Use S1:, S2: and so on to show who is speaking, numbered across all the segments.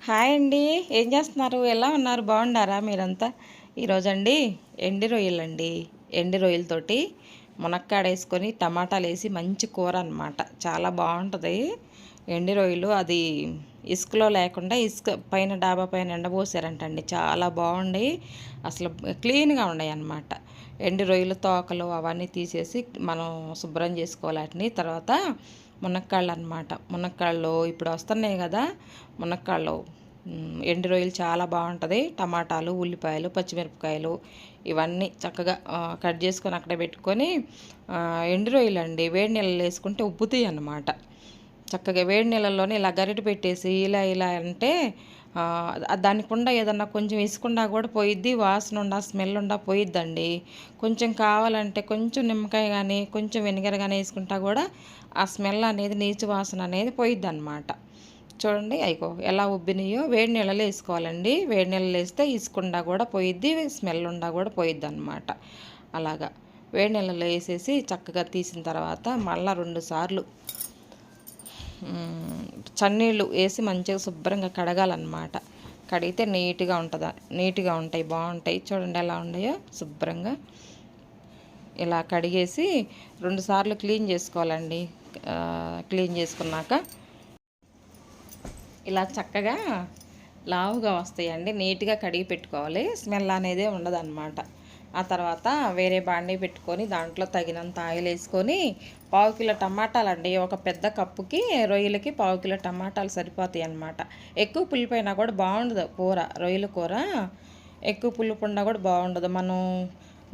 S1: Hi అండి. ఏం చేస్తున్నారు? ఎలా ఉన్నారు? బాగున్నారా మీరంతా? ఈరోజండి ఎండి రొయ్యలండి. ఎండి రొయ్యలతోటి మునక్కాడ వేసుకొని టమాటాలు వేసి మంచి కూర అనమాట. చాలా బాగుంటుంది. ఎండి రొయ్యలు అది ఇసుకలో లేకుండా ఇసుక పైన డాబా పైన ఎండబోసారంటండి. చాలా బాగుండి అసలు క్లీన్గా ఉన్నాయి అన్నమాట. ఎండి రొయ్యలు తోకలు అవన్నీ తీసేసి మనం శుభ్రం చేసుకోవాలి. వాటిని తర్వాత మునక్కాళ్ళు అనమాట. మునక్కాళ్ళు ఇప్పుడు వస్తున్నాయి కదా. మునక్కాళ్ళు ఎండు రొయ్యలు చాలా బాగుంటుంది. టమాటాలు, ఉల్లిపాయలు, పచ్చిమిరపకాయలు ఇవన్నీ చక్కగా కట్ చేసుకొని అక్కడే పెట్టుకొని ఎండు రొయ్యలు అండి వేడి నీళ్ళలో వేసుకుంటే ఉబ్బుతాయి అన్నమాట. చక్కగా వేడి నీళ్ళల్లోనే ఇలా గరిటె పెట్టేసి ఇలా ఇలా అంటే దానికుండా ఏదన్నా కొంచెం ఇసుకుండా కూడా పోయిద్ది, వాసన ఉండా స్మెల్ ఉండా పోయిద్దండి. కొంచెం కావాలంటే కొంచెం నిమ్మకాయ కానీ కొంచెం వెనిగర్ కానీ వేసుకుంటా కూడా ఆ స్మెల్ అనేది నీచు వాసన అనేది పోయిద్ది అనమాట. చూడండి అయిగో ఎలా ఉబ్బినాయో. వేడి నీళ్ళలో వేసుకోవాలండి. వేడి నీళ్ళలో వేస్తే ఇసుకుండా కూడా పోయిద్ది, స్మెల్ ఉండా కూడా పోయిద్ది అనమాట. అలాగా వేడి నీళ్ళలో వేసేసి చక్కగా తీసిన తర్వాత మళ్ళీ 2 సార్లు చన్నీళ్ళు వేసి మంచిగా శుభ్రంగా కడగాలన్నమాట. కడిగితే నీట్గా ఉంటాయి, బాగుంటాయి. చూడండి ఎలా ఉన్నాయో శుభ్రంగా. ఇలా కడిగేసి 2 సార్లు క్లీన్ చేసుకోవాలండి. క్లీన్ చేసుకున్నాక ఇలా చక్కగా లావుగా వస్తాయండి. నీట్గా కడిగి పెట్టుకోవాలి. స్మెల్ అనేది ఉండదన్నమాట. ఆ తర్వాత వేరే బాండీ పెట్టుకొని దాంట్లో తగినంత ఆయిల్ వేసుకొని 1/2 కిలో టమాటాలు అండి. ఒక పెద్ద కప్పుకి రొయ్యలకి 1/2 కిలో టమాటాలు సరిపోతాయి అన్నమాట. ఎక్కువ పులిపోయినా కూడా బాగుండదు కూర. రొయ్యల కూర ఎక్కువ పులుపు ఉన్నా కూడా బాగుండదు. మనం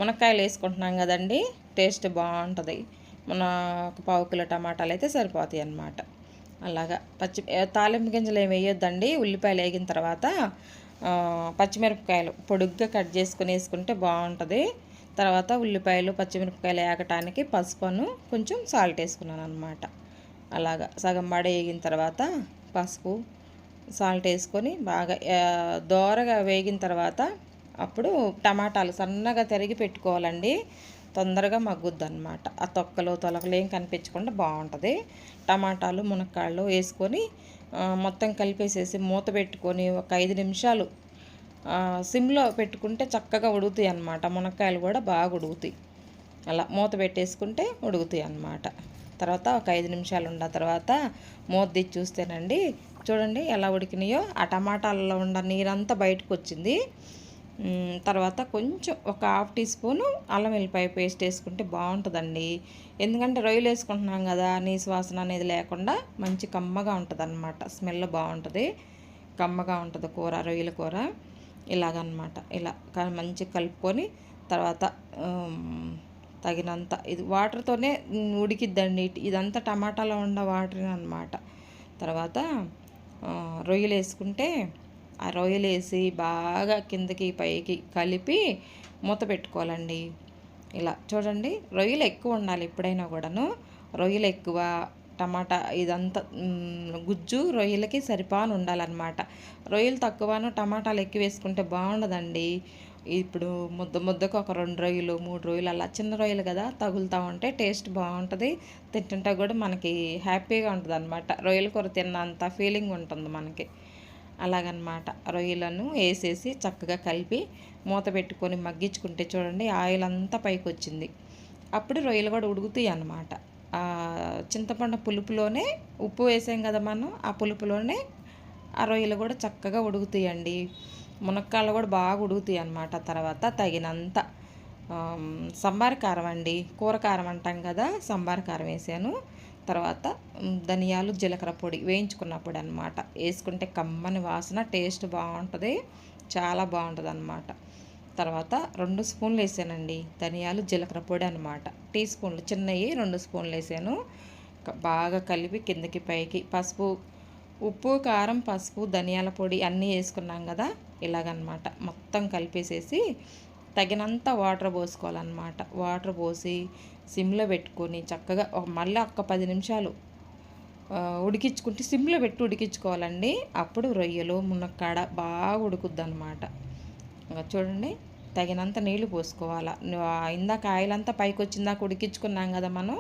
S1: మునక్కాయలు వేసుకుంటున్నాం కదండి, టేస్ట్ బాగుంటుంది. మన ఒక 1/2 కిలో టమాటాలు అయితే సరిపోతాయి అన్నమాట. అలాగా తాలింపు గింజలు ఏమి వేయొద్దండి. ఉల్లిపాయలు వేగిన తర్వాత పచ్చిమిరపకాయలు పొడుగ్గా కట్ చేసుకుని వేసుకుంటే బాగుంటుంది. తర్వాత ఉల్లిపాయలు పచ్చిమిరపకాయలు వేగటానికి పసుపును కొంచెం సాల్ట్ వేసుకున్నాను అనమాట. అలాగా సగం బడ వేగిన తర్వాత పసుపు సాల్ట్ వేసుకొని బాగా దోరగా వేగిన తర్వాత అప్పుడు టమాటాలు సన్నగా తరిగి పెట్టుకోవాలండి. తొందరగా మగ్గుద్ది అనమాట. ఆ తొక్కలు ఏం కనిపించకుండా బాగుంటుంది. టమాటాలు మునక్కాళ్ళు వేసుకొని మొత్తం కలిపేసేసి మూత పెట్టుకొని ఒక 5 నిమిషాలు సిమ్లో పెట్టుకుంటే చక్కగా ఉడుకుతాయి అన్నమాట. మునక్కాయలు కూడా బాగా ఉడుకుతాయి. అలా మూత పెట్టేసుకుంటే ఉడుకుతాయి అన్నమాట. తర్వాత ఒక 5 నిమిషాలు ఉన్న తర్వాత మూత తీసి చూస్తేనండి చూడండి ఎలా ఉడికినాయో. ఆ టమాటాలలో ఉన్న నీరంతా బయటకు వచ్చింది. తర్వాత కొంచెం ఒక 1/2 టీ స్పూను అల్లం వెల్లిపాయ పేస్ట్ వేసుకుంటే బాగుంటుందండి. ఎందుకంటే రొయ్యలు వేసుకుంటున్నాం కదా, నీసు వాసన అనేది లేకుండా మంచి కమ్మగా ఉంటుంది అన్నమాట. స్మెల్ బాగుంటుంది, కమ్మగా ఉంటుంది కూర, రొయ్యల కూర. ఇలాగనమాట. ఇలా మంచిగా కలుపుకొని తర్వాత తగినంత ఇది వాటర్తోనే ఉడికిద్దండి. ఇదంతా టమాటాలో ఉన్న వాటర్ అనమాట. తర్వాత రొయ్యలు వేసుకుంటే ఆ రొయ్యలు వేసి బాగా కిందకి పైకి కలిపి మూత పెట్టుకోవాలండి. ఇలా చూడండి రొయ్యలు ఎక్కువ ఉండాలి ఎప్పుడైనా కూడాను. రొయ్యలు ఎక్కువ, టమాటా ఇదంతా గుజ్జు రొయ్యలకి సరిపాను ఉండాలన్నమాట. రొయ్యలు తక్కువను టమాటాలు ఎక్కువ వేసుకుంటే బాగుండదండి. ఇప్పుడు ముద్దకు ఒక 2 రొయ్యలు 3 రొయ్యలు అలా చిన్న రొయ్యలు కదా తగులుతూ ఉంటే టేస్ట్ బాగుంటుంది. తింటుంటే కూడా మనకి హ్యాపీగా ఉంటుంది అనమాట. రొయ్యల కూర తిన్నంత ఫీలింగ్ ఉంటుంది మనకి. అలాగనమాట. రొయ్యలను వేసేసి చక్కగా కలిపి మూత పెట్టుకొని మగ్గించుకుంటే చూడండి ఆయిల్ అంతా పైకి వచ్చింది. అప్పుడు రొయ్యలు కూడా ఉడుకుతాయి అన్నమాట. చింతపండు పులుపులోనే ఉప్పు వేసాం కదా మనం, ఆ పులుపులోనే ఆ రొయ్యలు కూడా చక్కగా ఉడుకుతాయండి. మునక్కాయలు కూడా బాగా ఉడుకుతాయి అన్నమాట. తర్వాత తగినంత సంబార కారం అండి, కూర కారం అంటాం కదా, సంబార కారం వేసాను. తర్వాత ధనియాలు జీలకర్ర పొడి వేయించుకున్నప్పుడు అనమాట వేసుకుంటే కమ్మని వాసన, టేస్ట్ బాగుంటుంది, చాలా బాగుంటుంది అనమాట. తర్వాత 2 స్పూన్లు వేసానండి ధనియాలు జీలకర్ర పొడి అనమాట. టీ స్పూన్లు చిన్నవి 2 స్పూన్లు వేసాను. బాగా కలిపి కిందకి పైకి పసుపు, ఉప్పు కారం పసుపు ధనియాల పొడి అన్నీ వేసుకున్నాం కదా. ఇలాగనమాట మొత్తం కలిపేసేసి తగినంత వాటర్ పోసుకోవాలన్నమాట. వాటర్ పోసి సిమ్లో పెట్టుకొని చక్కగా మళ్ళీ ఒక 10 నిమిషాలు ఉడికించుకుంటే సిమ్లో పెట్టి ఉడికించుకోవాలండి. అప్పుడు రొయ్యలు మునక్కాడ బాగా ఉడుకుద్ది అనమాట. చూడండి తగినంత నీళ్లు పోసుకోవాలి. ఇందాక ఆయిల్ అంతా పైకి వచ్చిందాక ఉడికించుకున్నాం కదా మనం,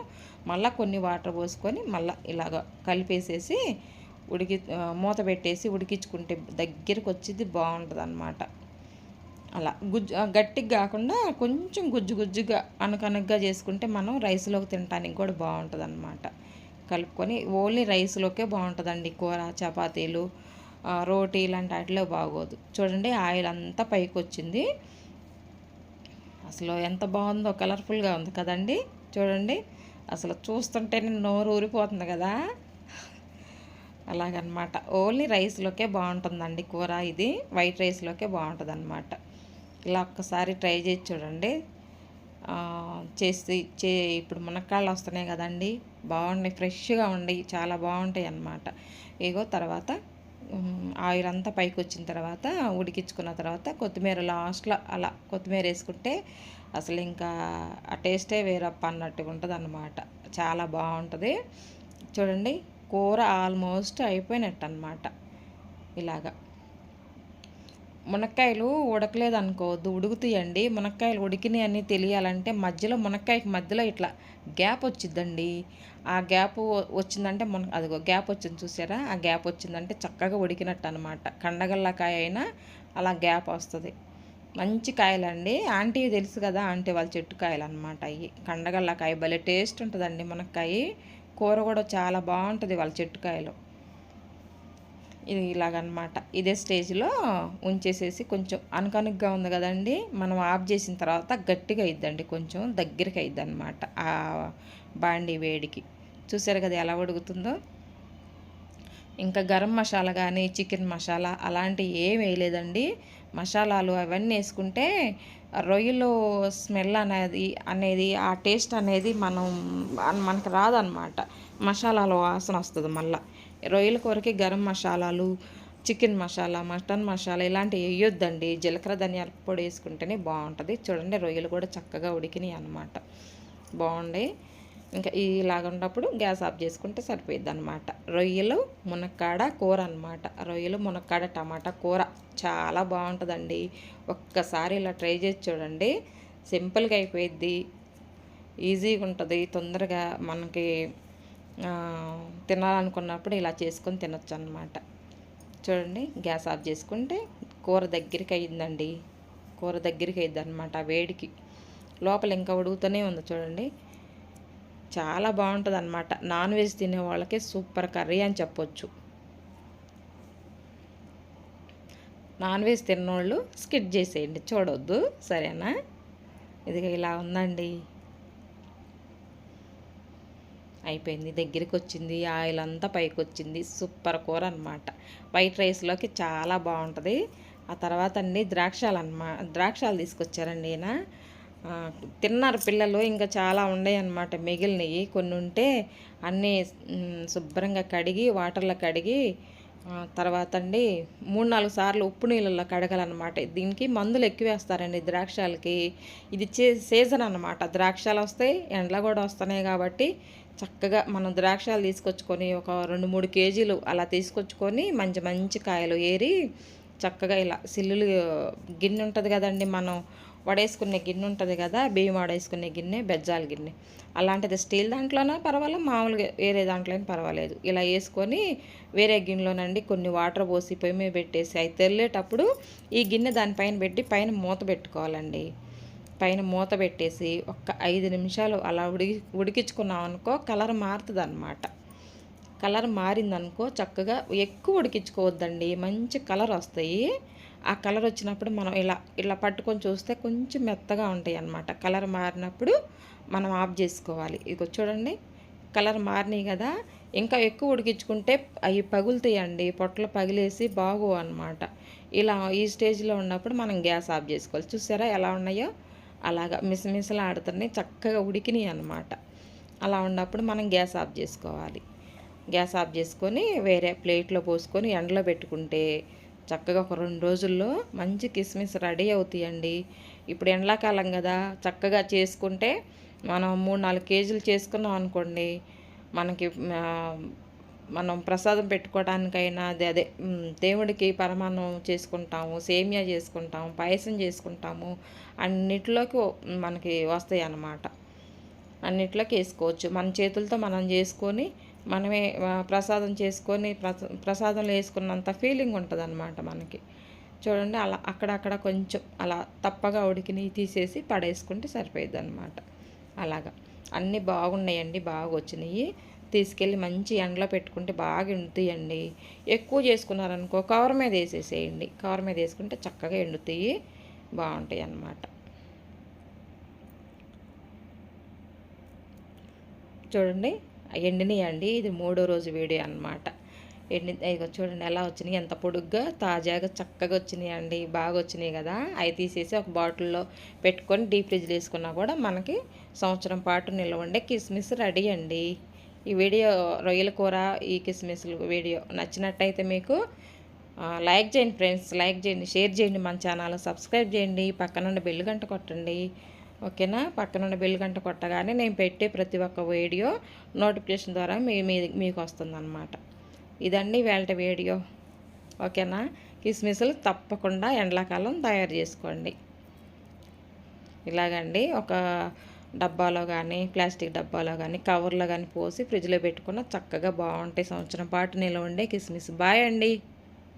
S1: మళ్ళీ కొన్ని వాటర్ పోసుకొని మళ్ళీ ఇలాగ కలిపేసేసి మూత పెట్టేసి ఉడికించుకుంటే దగ్గరికి వచ్చింది, బాగుంటుంది అన్నమాట. అలా గట్టిగా కాకుండా కొంచెం గుజ్జు గుజ్జుగా అనకనగ్గా చేసుకుంటే మనం రైస్లోకి తినడానికి కూడా బాగుంటుంది అన్నమాట. కలుపుకొని ఓన్లీ రైస్లోకే బాగుంటుందండి కూర. చపాతీలు, రోటీ ఇలాంటి వాటిలో బాగోదు. చూడండి ఆయిల్ అంతా పైకి వచ్చింది. అసలు ఎంత బాగుందో, కలర్ఫుల్గా ఉంది కదండి. చూడండి అసలు చూస్తుంటేనే నోరు ఊరిపోతుంది కదా. అలాగనమాట. ఓన్లీ రైస్లోకే బాగుంటుందండి కూర. ఇది వైట్ రైస్లోకే బాగుంటుంది అన్నమాట. ఇలా ఒక్కసారి ట్రై చేసి చూడండి. ఇప్పుడు మునక్కాయలు వస్తున్నాయి కదండి, బాగున్నాయి, ఫ్రెష్గా ఉండి చాలా బాగుంటాయి అన్నమాట. ఇగో తర్వాత ఆయిల్ అంతా పైకి వచ్చిన తర్వాత ఉడికించుకున్న తర్వాత కొత్తిమీర లాస్ట్లో అలా కొత్తిమీర వేసుకుంటే అసలు ఇంకా ఆ టేస్టే వేరప్ప అన్నట్టుగా ఉంటుంది అన్నమాట. చాలా బాగుంటుంది. చూడండి కూర ఆల్మోస్ట్ అయిపోయినట్టు అన్నమాట. ఇలాగా మునక్కాయలు ఉడకలేదు అనుకోవద్దు, ఉడుకుతాయండి. మునక్కాయలు ఉడికినాయి అని తెలియాలంటే మునక్కాయకి మధ్యలో ఇట్లా గ్యాప్ వచ్చిద్దండి. ఆ గ్యాప్ వచ్చిందంటే అదిగో గ్యాప్ వచ్చింది చూసారా, ఆ గ్యాప్ వచ్చిందంటే చక్కగా ఉడికినట్టు అనమాట. కండగల్లకాయ అయినా అలా గ్యాప్ వస్తుంది. మంచి కాయలండి. ఆంటీ తెలుసు కదా, ఆంటీ వాళ్ళ చెట్టు కాయలు అనమాట అవి. కండగల్లకాయ భలే టేస్ట్ ఉంటుందండి మునక్కాయ. కూర కూడా చాలా బాగుంటుంది వాళ్ళ చెట్టు కాయలు. ఇది ఇలాగనమాట. ఇదే స్టేజ్లో ఉంచేసేసి కొంచెం అనకనుగ్గా ఉంది కదండి, మనం ఆఫ్ చేసిన తర్వాత గట్టిగా అయిద్దండి, కొంచెం దగ్గరికి అయిద్ది అనమాట ఆ బాండీ వేడికి. చూసారు కదా ఎలా ఉడుకుతుందో. ఇంకా గరం మసాలా కానీ చికెన్ మసాలా అలాంటివి ఏం వేయలేదండి. మసాలాలు అవన్నీ వేసుకుంటే రొయ్యలు స్మెల్ అనేది ఆ టేస్ట్ అనేది మనకు రాదనమాట. మసాలాల వాసన వస్తుంది మళ్ళీ. రొయ్యల కూరకి గరం మసాలాలు, చికెన్ మసాలా, మటన్ మసాలా ఇలాంటివి వేయొద్దండి. జీలకర్ర ధనియాల పొడి వేసుకుంటేనే బాగుంటుంది. చూడండి రొయ్యలు కూడా చక్కగా ఉడికినాయి అన్నమాట, బాగుండే. ఇంకా ఇలాగ ఉన్నప్పుడు గ్యాస్ ఆఫ్ చేసుకుంటే సరిపోయిద్ది అనమాట. రొయ్యలు మునక్కాడ కూర అనమాట. రొయ్యలు మునక్కాడ టమాటా కూర చాలా బాగుంటుందండి. ఒక్కసారి ఇలా ట్రై చేసి చూడండి. సింపుల్గా అయిపోయిద్ది, ఈజీగా ఉంటుంది, తొందరగా మనకి తినాలనుకున్నప్పుడు ఇలా చేసుకొని తినొచ్చు అనమాట. చూడండి గ్యాస్ ఆఫ్ చేసుకుంటే కూర దగ్గరికి అయ్యిందండి. కూర దగ్గరికి అయ్యిద్ది అనమాట వేడికి. లోపల ఇంకా ఉడుకుతూనే ఉంది చూడండి. చాలా బాగుంటుంది అనమాట. నాన్ వెజ్ తినే వాళ్ళకి సూపర్ కర్రీ అని చెప్పొచ్చు. నాన్ వెజ్ తిన్నోళ్ళు స్కిప్ చేసేయండి, చూడొద్దు, సరేనా. ఇది ఇలా ఉందండి, అయిపోయింది, దగ్గరికి వచ్చింది, ఆయిల్ అంతా పైకి వచ్చింది. సూపర్ కూర అనమాట. వైట్ రైస్లోకి చాలా బాగుంటుంది. ఆ తర్వాత అండి ద్రాక్షాలు తీసుకొచ్చారండి ఈయన. తిన్నారు పిల్లలు, ఇంకా చాలా ఉన్నాయి అన్నమాట మిగిలినవి. కొన్ని ఉంటే అన్నీ శుభ్రంగా కడిగి వాటర్లో కడిగి తర్వాత అండి 3-4 సార్లు ఉప్పు నీళ్ళల్లో కడగాలన్నమాట. దీనికి మందులు ఎక్కువ వేస్తారండి ద్రాక్షాలకి. ఇది సీజన్ అన్నమాట. ద్రాక్షాలు వస్తాయి, ఎండలు కూడా వస్తున్నాయి కాబట్టి చక్కగా మనం ద్రాక్షాలు తీసుకొచ్చుకొని ఒక 2-3 కేజీలు అలా తీసుకొచ్చుకొని మంచి మంచి కాయలు ఏరి చక్కగా ఇలా సిల్లులు గిన్నె ఉంటుంది కదండి, మనం వడేసుకునే గిన్నె ఉంటుంది కదా, బియ్యం వడేసుకునే గిన్నె, బెజ్జాల గిన్నె, అలాంటిది స్టీల్ దాంట్లోనే పర్వాలేదు, మామూలుగా వేరే దాంట్లోనే పర్వాలేదు. ఇలా వేసుకొని వేరే గిన్నెలోనండి కొన్ని వాటర్ పోసి పొయ్యి మీద పెట్టేసి అవి తెల్లేటప్పుడు ఈ గిన్నె దానిపైన పెట్టి పైన మూత పెట్టుకోవాలండి. పైన మూత పెట్టేసి ఒక్క 5 నిమిషాలు అలా ఉడికించుకున్నాం అనుకో కలర్ మారుతుంది అన్నమాట. కలర్ మారిందనుకో చక్కగా ఎక్కువ ఉడికించుకోవద్దండి, మంచి కలర్ వస్తాయి. ఆ కలర్ వచ్చినప్పుడు మనం ఇలా పట్టుకొని చూస్తే కొంచెం మెత్తగా ఉంటాయి అన్నమాట. కలర్ మారినప్పుడు మనం ఆఫ్ చేసుకోవాలి. ఇదిగో చూడండి కలర్ మారినాయి కదా. ఇంకా ఎక్కువ ఉడికించుకుంటే అవి పగులుతాయండి, పొట్టలు పగిలేసి బాగోవు అనమాట. ఇలా ఈ స్టేజ్లో ఉన్నప్పుడు మనం గ్యాస్ ఆఫ్ చేసుకోవాలి. చూసారా ఎలా ఉన్నాయో, అలాగా మిసమిసలాడుతున్నాయి, చక్కగా ఉడికినాయి అన్నమాట. అలా ఉన్నప్పుడు మనం గ్యాస్ ఆఫ్ చేసుకోవాలి. గ్యాస్ ఆఫ్ చేసుకొని వేరే ప్లేట్లో పోసుకొని ఎండలో పెట్టుకుంటే చక్కగా ఒక 2 రోజుల్లో మంచి కిస్మిస్ రెడీ అవుతాయండి. ఇప్పుడు ఎండాకాలం కదా, చక్కగా చేసుకుంటే మనం 3-4 కేజీలు చేసుకున్నాం అనుకోండి, మనకి మనం ప్రసాదం పెట్టుకోవడానికైనా అదే దేవుడికి పరమాన్నం చేసుకుంటాము, సేమియా చేసుకుంటాము, పాయసం చేసుకుంటాము, అన్నిటిలోకి మనకి వస్తాయి అన్నమాట. అన్నిట్లోకి వేసుకోవచ్చు. మన చేతులతో మనం చేసుకొని మనమే ప్రసాదం చేసుకొని ప్రసాదంలో వేసుకున్నంత ఫీలింగ్ ఉంటుందన్నమాట మనకి. చూడండి అలా అక్కడక్కడ కొంచెం అలా తప్పగా ఉడికినవి తీసేసి పడేసుకుంటే సరిపోయిద్ది అనమాట. అలాగా అన్నీ బాగున్నాయండి, బాగా వచ్చినాయి. తీసుకెళ్ళి మంచి ఎండలో పెట్టుకుంటే బాగా ఎండుతాయండి. ఎక్కువ చేసుకున్నారనుకో కవర్ మీద వేసేసేయండి. కవర్ మీద వేసుకుంటే చక్కగా ఎండుతాయి, బాగుంటాయి అన్నమాట. చూడండి ఎండినాయండి. ఇది 3వ రోజు వీడియో అనమాట. ఇగో చూడండి ఎలా వచ్చినాయి, ఎంత పొడుగ్గా తాజాగా చక్కగా వచ్చినాయండి. బాగా వచ్చినాయి కదా. అవి తీసేసి ఒక బాటిల్లో పెట్టుకొని డీప్ ఫ్రిడ్జ్లో వేసుకున్నా కూడా మనకి సంవత్సరం పాటు నిల్వ ఉండే కిస్మిస్ రెడీ అండి. ఈ వీడియో రొయ్యల కూర, ఈ కిస్మిస్లు వీడియో నచ్చినట్టయితే మీకు లైక్ చేయండి ఫ్రెండ్స్, లైక్ చేయండి, షేర్ చేయండి, మన ఛానల్ సబ్స్క్రైబ్ చేయండి, పక్కనుండి బెల్ గంట కొట్టండి. ఓకేనా? పక్కనుండి బెల్ గంట కొట్టగానే నేను పెట్టే ప్రతి ఒక్క వీడియో నోటిఫికేషన్ ద్వారా మీకు వస్తుందన్నమాట. ఇదండి వేళ వీడియో. ఓకేనా? కిస్మిస్లు తప్పకుండా ఎండాకాలం తయారు చేసుకోండి. ఇలాగండి ఒక డబ్బాలో కానీ, ప్లాస్టిక్ డబ్బాలో కానీ, కవర్లో కానీ పోసి ఫ్రిడ్జ్లో పెట్టుకున్న చక్కగా బాగుంటాయి. సంవత్సరం పాటు నిల్వ ఉండే కిస్మిస్. బాయ్ అండి.